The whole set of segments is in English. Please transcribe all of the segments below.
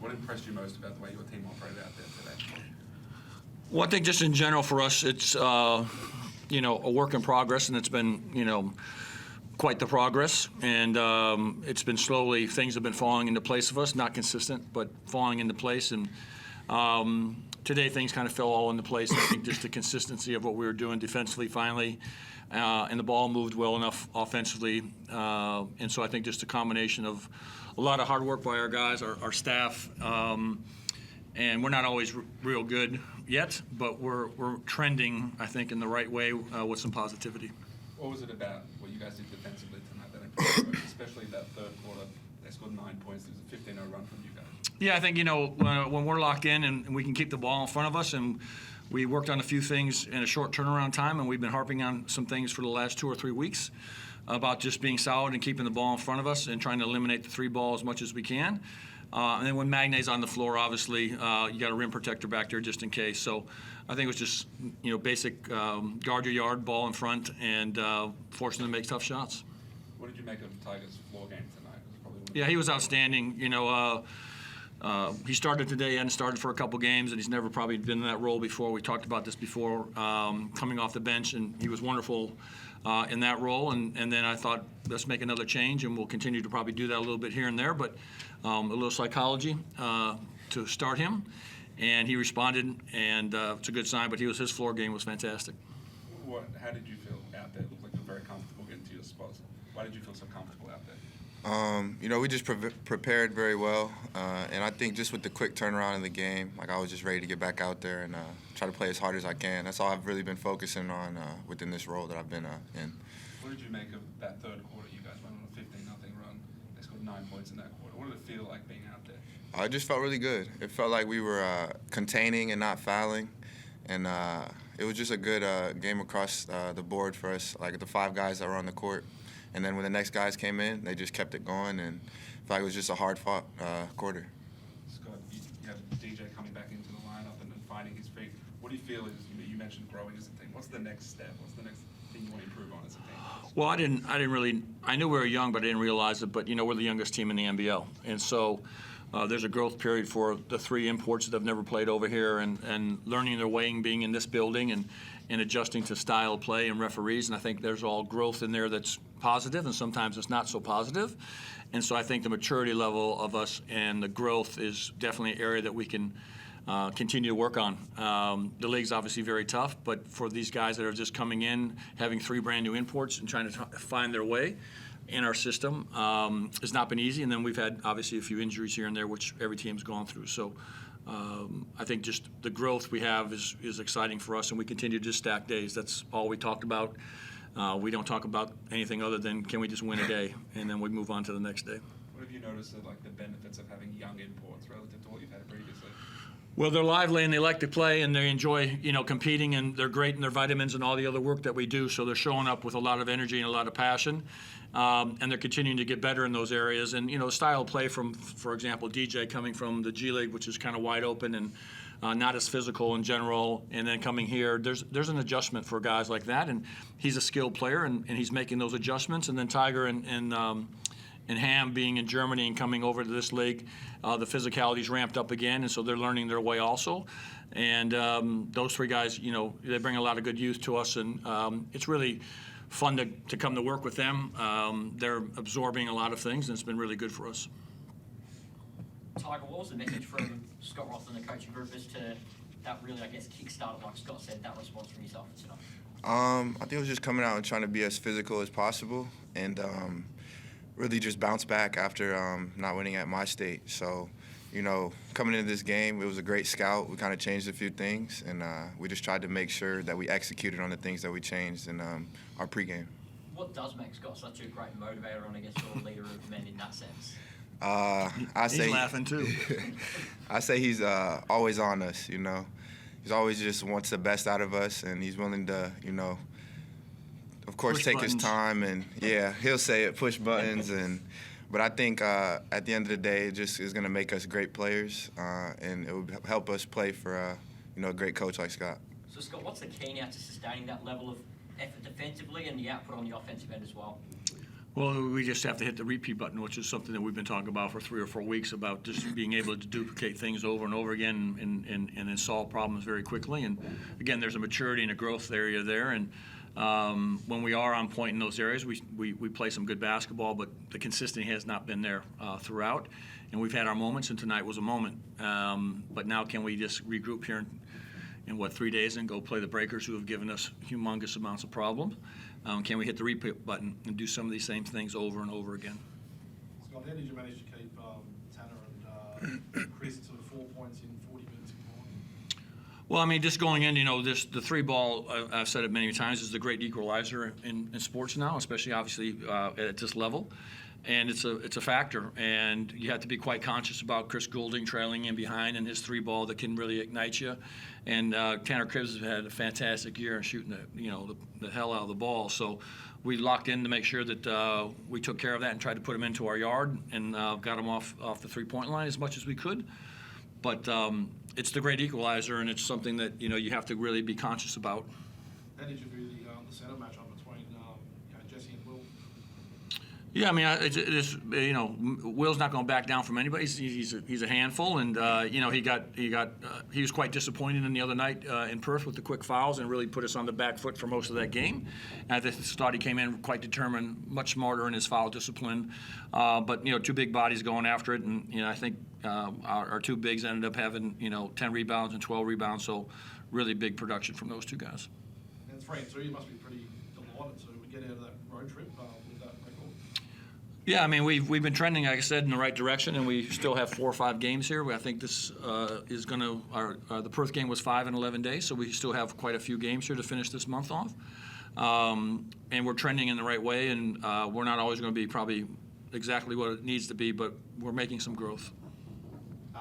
What impressed you most about the way your team operated out there today? Well, I think just in general for us, it's a work in progress, and it's been quite the progress, and it's been slowly, things have been falling into place for us, not consistent, but falling into place. And today things kind of fell all into place. I think just the consistency of what we were doing defensively finally, and the ball moved well enough offensively. And so I think just a combination of a lot of hard work by our guys, our staff, and we're not always real good yet, but we're trending, I think, in the right way with some positivity. What was it about what you guys did defensively tonight that improved, especially that third quarter? They scored 9 points. There was a 15-0 run from you guys. Yeah, I think, when we're locked in and we can keep the ball in front of us, and we worked on a few things in a short turnaround time, and we've been harping on some things for the last 2 or 3 weeks about just being solid and keeping the ball in front of us and trying to eliminate the 3 ball as much as we can. And then when Magne's on the floor, obviously, you got a rim protector back there just in case. So I think it was just, basic guard your yard, ball in front, and forcing them to make tough shots. What did you make of Tyger's floor game tonight? Yeah, he was outstanding. He started today and started for a couple games, and he's never probably been in that role before. We talked about this before, coming off the bench, and he was wonderful in that role. And then I thought, let's make another change, and we'll continue to probably do that a little bit here and there, but a little psychology to start him. And he responded, and it's a good sign, but his floor game was fantastic. How did you feel out there? It looked like you were very comfortable getting to your spots. Why did you feel so comfortable out there? We just prepared very well, and I think just with the quick turnaround in the game, I was just ready to get back out there and try to play as hard as I can. That's all I've really been focusing on within this role that I've been in. What did you make of that third quarter? You guys went on a 15-0 run. They scored 9 points in that quarter. What did it feel like being out there? It just felt really good. It felt like we were containing and not fouling, and it was just a good game across the board for us, like the 5 guys that were on the court. And then when the next guys came in, they just kept it going, and I felt like it was just a hard-fought quarter. Scott, you have DJ coming back into the lineup and then finding his feet. What do you feel is, you mentioned growing as a team. What's the next step? What's the next thing you want to improve on as a team? Well, I knew we were young, but I didn't realize it. But, we're the youngest team in the NBL. And so there's a growth period for the 3 imports that have never played over here and learning their way and being in this building and adjusting to style of play and referees. And I think there's all growth in there that's positive, and sometimes it's not so positive. And so I think the maturity level of us and the growth is definitely an area that we can continue to work on. The league's obviously very tough, but for these guys that are just coming in, having 3 brand new imports and trying to find their way in our system has not been easy. And then we've had obviously a few injuries here and there, which every team's gone through. So I think just the growth we have is exciting for us, and we continue to just stack days. That's all we talked about. We don't talk about anything other than can we just win a day, and then we move on to the next day. What have you noticed of the benefits of having young imports relative to what you've had previously? Well, they're lively and they like to play and they enjoy, competing, and they're great in their vitamins and all the other work that we do. So they're showing up with a lot of energy and a lot of passion, and they're continuing to get better in those areas. And the style of play from, for example, DJ coming from the G League, which is kind of wide open and not as physical in general, and then coming here, there's an adjustment for guys like that, and he's a skilled player, and he's making those adjustments. And then Tyger and Ham being in Germany and coming over to this league, the physicality's ramped up again, and so they're learning their way also. And those 3 guys, they bring a lot of good youth to us, and it's really fun to come to work with them. They're absorbing a lot of things, and it's been really good for us. Tyger, what was the message from Scott Roth and the coaching group as to that really, kick-started, like Scott said, that response from yourself tonight? I think it was just coming out and trying to be as physical as possible, and really just bounce back after not winning at my state. So, coming into this game, it was a great scout. We kind of changed a few things, and we just tried to make sure that we executed on the things that we changed in our pregame. What does make Scott such a great motivator and, sort of leader of men in that sense? He's laughing too. I say he's always on us, He's always just wants the best out of us, and he's willing to, of course, push take buttons. his time, and he'll say it, push buttons, but I think at the end of the day, it just is going to make us great players, and it will help us play for a great coach like Scott. So Scott, what's the key now to sustaining that level of effort defensively and the output on the offensive end as well? Well, we just have to hit the repeat button, which is something that we've been talking about for 3 or 4 weeks, about just being able to duplicate things over and over again and then solve problems very quickly. And again, there's a maturity and a growth area there. And when we are on point in those areas, we play some good basketball, but the consistency has not been there throughout. And we've had our moments, and tonight was a moment. But now can we just regroup here in 3 days and go play the Breakers, who have given us humongous amounts of problems? Can we hit the repeat button and do some of these same things over and over again? Scott, how did you manage to keep Tanner and Chris to 4 points in 40 minutes combined? Well, I mean, just going in, the 3-ball, I've said it many times, is the great equalizer in sports now, especially obviously at this level. And it's a factor, and you have to be quite conscious about Chris Goulding trailing in behind and his 3-ball that can really ignite you. And Tanner Cribbs has had a fantastic year in shooting the hell out of the ball. So we locked in to make sure that we took care of that and tried to put him into our yard and got him off the 3-point line as much as we could. But it's the great equalizer, and it's something that you have to really be conscious about. How did you view the center matchup between Jesse and Will? Yeah, I mean, it's Will's not going to back down from anybody. He's a handful, and he was quite disappointed in the other night in Perth with the quick fouls and really put us on the back foot for most of that game. And I thought he came in quite determined, much smarter in his foul discipline. But 2 big bodies going after it, and I think our 2 bigs ended up having 10 rebounds and 12 rebounds. So really big production from those 2 guys. And 3-2, you must be pretty delighted to get out of that road trip with that record. Yeah, I mean, we've been trending, like I said, in the right direction, and we still have 4 or 5 games here. I think this is going to the Perth game was 5 in 11 days, so we still have quite a few games here to finish this month off. And we're trending in the right way, and we're not always going to be probably exactly what it needs to be, but we're making some growth.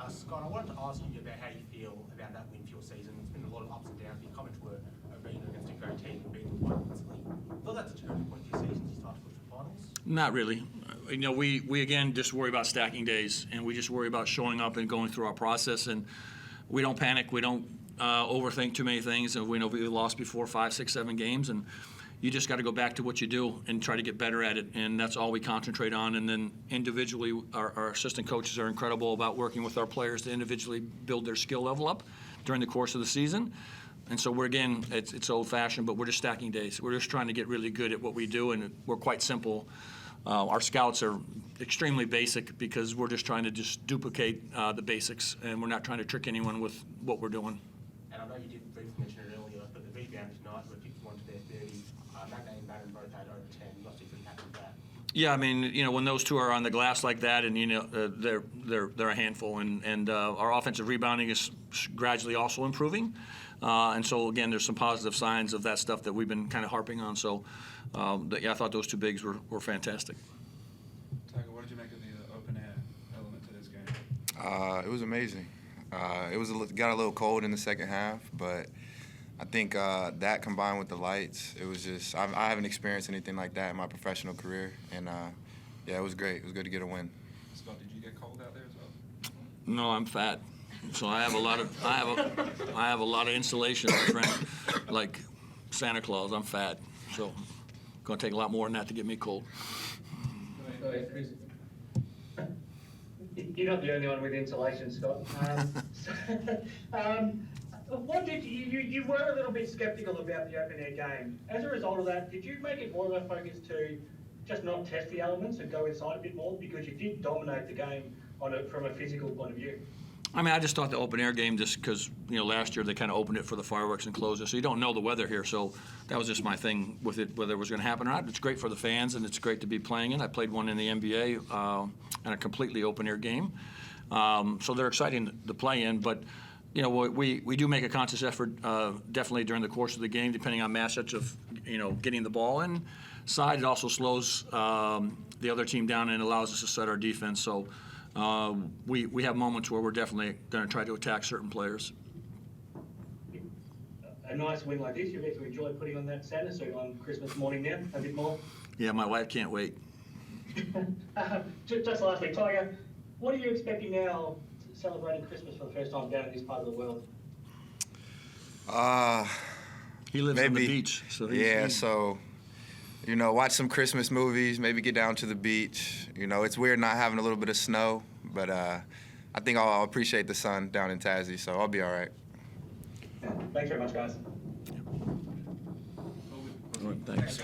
Scott, I wanted to ask you about how you feel about that win for your season. It's been a lot of ups and downs. Your comments were beating against a great team and beating one constantly. Thought that's a turning point for your season. You start to push for finals. Not really. We again just worry about stacking days, and we just worry about showing up and going through our process. And we don't panic. We don't overthink too many things. And we know we lost before 5, 6, 7 games, and you just got to go back to what you do and try to get better at it, and that's all we concentrate on. And then individually, our assistant coaches are incredible about working with our players to individually build their skill level up during the course of the season. And so it's old-fashioned, but we're just stacking days. We're just trying to get really good at what we do, and we're quite simple. Our scouts are extremely basic because we're just trying to just duplicate the basics, and we're not trying to trick anyone with what we're doing. And I know you did briefly mention it earlier, but the rebound tonight were 51 to their 30. Magna and Barron both had over 10. You must be pretty happy with that. Yeah, I mean, when those 2 are on the glass like that, and they're a handful, and our offensive rebounding is gradually also improving, and so again, there's some positive signs of that stuff that we've been kind of harping on. So, I thought those 2 bigs were fantastic. Tyger, what did you make of the open air element to this game? It was amazing. It got a little cold in the second half, but I think that combined with the lights, it was just I haven't experienced anything like that in my professional career, and it was great. It was good to get a win. Scott, did you get cold out there as well? No, I'm fat, so I have a lot of insulation, my friend, like Santa Claus. I'm fat, so it's going to take a lot more than that to get me cold. Go ahead, Chris. You're not the only one with insulation, Scott. What did you were a little bit sceptical about the open air game. As a result of that, did you make it more of a focus to just not test the elements and go inside a bit more, because you did dominate the game from a physical point of view? I mean, I just thought the open air game, just because last year they kind of opened it for the fireworks and closed it, so you don't know the weather here. So that was just my thing with it, whether it was going to happen or not. It's great for the fans, and it's great to be playing in. I played one in the NBA and a completely open air game, so they're exciting to play in. But we do make a conscious effort, definitely during the course of the game, depending on matchups of getting the ball inside. It also slows the other team down and allows us to set our defense. So. We have moments where we're definitely going to try to attack certain players. A nice win like this, you get to enjoy putting on that Santa suit on Christmas morning now, a bit more. Yeah, my wife can't wait. Just lastly, Tyger, what are you expecting now celebrating Christmas for the first time down in this part of the world? He lives on the beach. So you know, watch some Christmas movies, maybe get down to the beach. You know, it's weird not having a little bit of snow, but I think I'll appreciate the sun down in Tassie, so I'll be all right. Thanks very much, guys. Thanks.